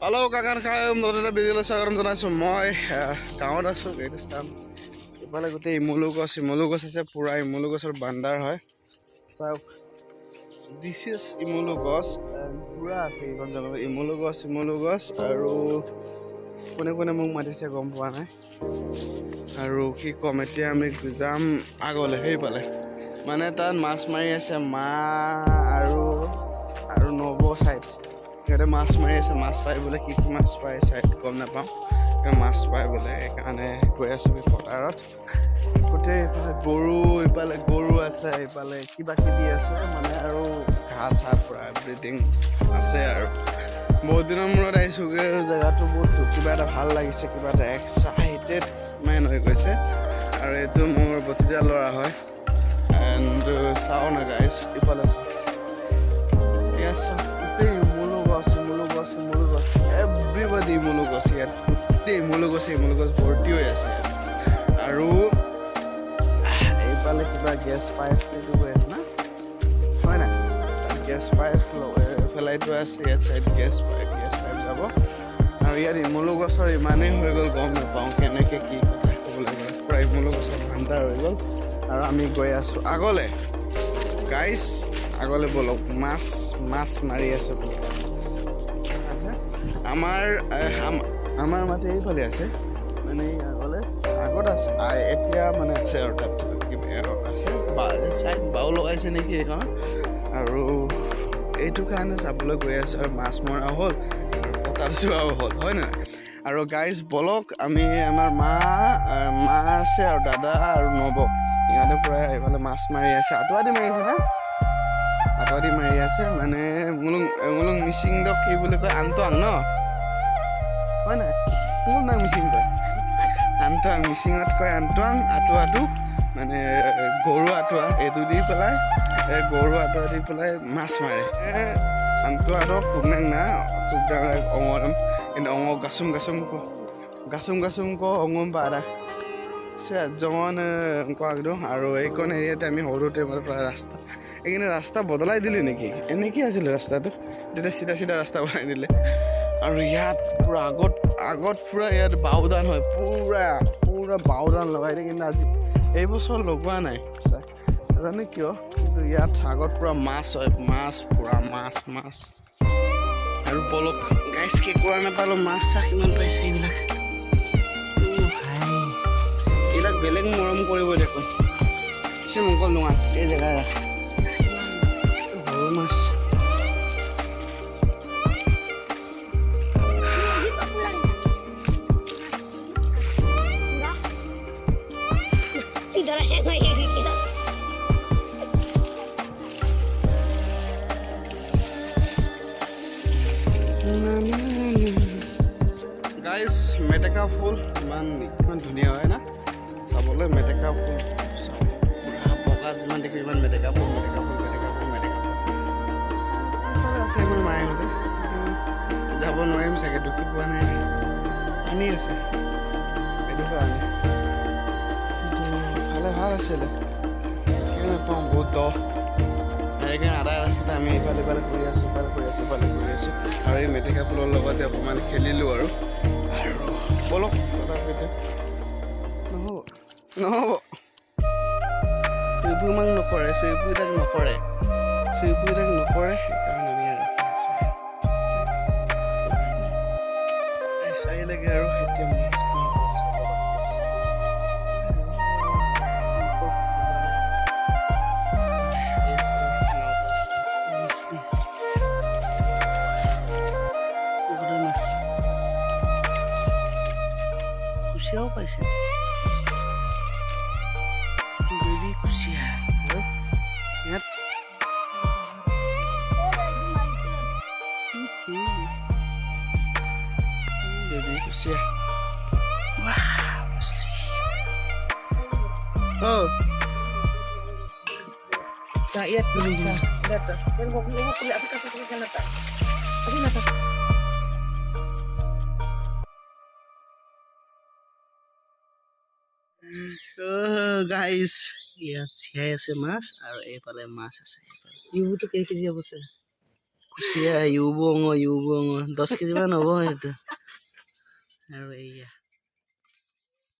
Halo kakan kalian, nonton video Instagram jনাইছো মই গাঁৱত আছো এইটো স্থান ইফালে গোটেই ইমলু গছ আছে পুৰা ইমলু গছৰ বান্দাৰ হয় চাওক দিস ইজ ইমলু গছ পুৰা আছে এইখন জংঘল ইমলু গছ আৰু কোনে কোনে মোক মাতিছে গম পোৱা নাই আৰু কি কম এতিয়া আমি যাম আগলে সেইফালে মানে তাত মাছ মাৰি আছে মা আৰু নব সাইড সিহঁতে মাছ মাৰি আছে মাছ পাই বোলে কি মাছ পাই চাই গম নাপাওঁ মাছ পাই বোলে সেইকাৰণে গৈ আছোঁ পথাৰত গোটেই ইফালে গৰু আছে ইফালে কিবা কিবি আছে মানে আৰু ঘাঁহ চাহ পৰা এভৰিথিং আছে আৰু বহুত দিনৰ মূৰত আহিছোঁ জেগাটো বহুত কিবা এটা ভাল লাগিছে কিবা এটা এক্সাইটেড মেন হৈ গৈছে আৰু এইটো মোৰ ভতিজা ল'ৰা হয় এণ্ড চাওঁ না গাইজ ইফালে এভৰিবডি ইমলু গছ ইয়াত গোটেই ইমলু গছ ভৰ্তি হৈ আছে আৰু এইফালে কিবা গেছ পাইপ এইটো হৈ আছে না হয় নাই গেছ পাইপ পেলাই থোৱা আছে ইয়াত চাইড গেছ পাইপ যাব আৰু ইয়াত ইমলু গছৰ ইমানেই হৈ গ'ল গম নাপাওঁ কেনেকৈ কি কথা ক'বলৈ গ'লে পূৰা ইমলু গছৰ ভাণ্ডাৰ হৈ গ'ল আৰু আমি গৈ আছোঁ আগলৈ গাইজ আগলৈ বলক মাছ মাৰি আছে বোলে আমাৰ মাটি এইফালে আছে মানে আগলৈ আগত আছে এতিয়া মানে আছে আৰু তাত আছে চাইড বাও লগাইছে নেকি সেইখন আৰু এইটো কাৰণে চাবলৈ গৈ আছে আৰু মাছ মৰা হ'ল আৰু পথাৰ চোৱাও হ'ল হয় নহয় আৰু গাইজ বলক আমি আমাৰ মা আছে আৰু দাদা আৰু নব সিহঁতে পূৰা এইফালে মাছ মাৰি আছে আঁতোৱাদি মাৰি আছে না আঁতোৱাদি মাৰি আছে মানে মোলোক মিচিং দক কি বুলি কয় আন্তোৱাং ন হয় নাই কোন নাম মিচিং কয় আন্তোৱাং মিচিঙত কয় আন্তোৱাং আঁতোৱাটো মানে গৰু আঁতোৱা এইটো দি পেলাই গৰু আঁতোৱা দি পেলাই মাছ মাৰে আন্তোৱাটোক টুকনাং না টুকনাং অঙম কিন্তু গাছুম ক অঙম পাৰা জঙন কোৱাকটো আৰু এইকণ এৰিয়াতে আমি সৰুতে প্ৰায় ৰাস্তা এইখিনি ৰাস্তা বদলাই দিলে নেকি এনেকৈ আছিলে ৰাস্তাটো তেতিয়া চিধা ৰাস্তা বনাই দিলে আৰু ইয়াত পূৰা আগত পূৰা ইয়াত বাওধান হয় পূৰা বাওধান লগাই দিয়ে কিন্তু আজি এইবছৰ লগোৱা নাই নাজানো কিয় কিন্তু ইয়াত আগত পূৰা মাছ হয় পূৰা মাছ আৰু বলক গাইজ কেঁকুৰা নাপালোঁ মাছ চাহ কিমান পাইছে এইবিলাক বেলেগ মৰম কৰিব দেখোন মংকল নোৱা এই জেগাৰ সৰু মাছ গাইজ মেটেকা ফুল ইমান ধুনীয়া হয় না চাবলৈ মেটেকা ফুল বগা যিমান দেখি ইমান মেটেকা ফুল মায়েহঁতে যাব নোৱাৰিম চাগে দুখী পোৱা নাই আনি আছে সেইটো কাৰণে ভালে ভাল আছিলে কিয় নাপাওঁ বহুত দ সেইকাৰণে আধা ৰাস্তাতে আমি ইফালে কৰি আছোঁ আৰু এই মেটেকা ফুলৰ লগতে অকণমান খেলিলোঁ আৰু বলক তথাপিতে নহ'ব চিৰিপুমাক নকৰে চিৰিপুবিলাক নকৰে সেইকাৰণে আমি আৰু চাই লাগে আৰু এতিয়া কুচিয়াও পাইছে বেবী কুচিয়া ইয়াত বেবী কুচিয়া Rakyat Indonesia datang dan ngomong kuliah aplikasi Canada tapi nata guys ইয়াত চিয়াই আছে মাছ আৰু এইফালে মাছ আছে ইউটো কেই কেজি অৱশ্যে কুচিয়া ইউবুঙ 10 কেজিমান হ'ব সেইটো আৰু এইয়া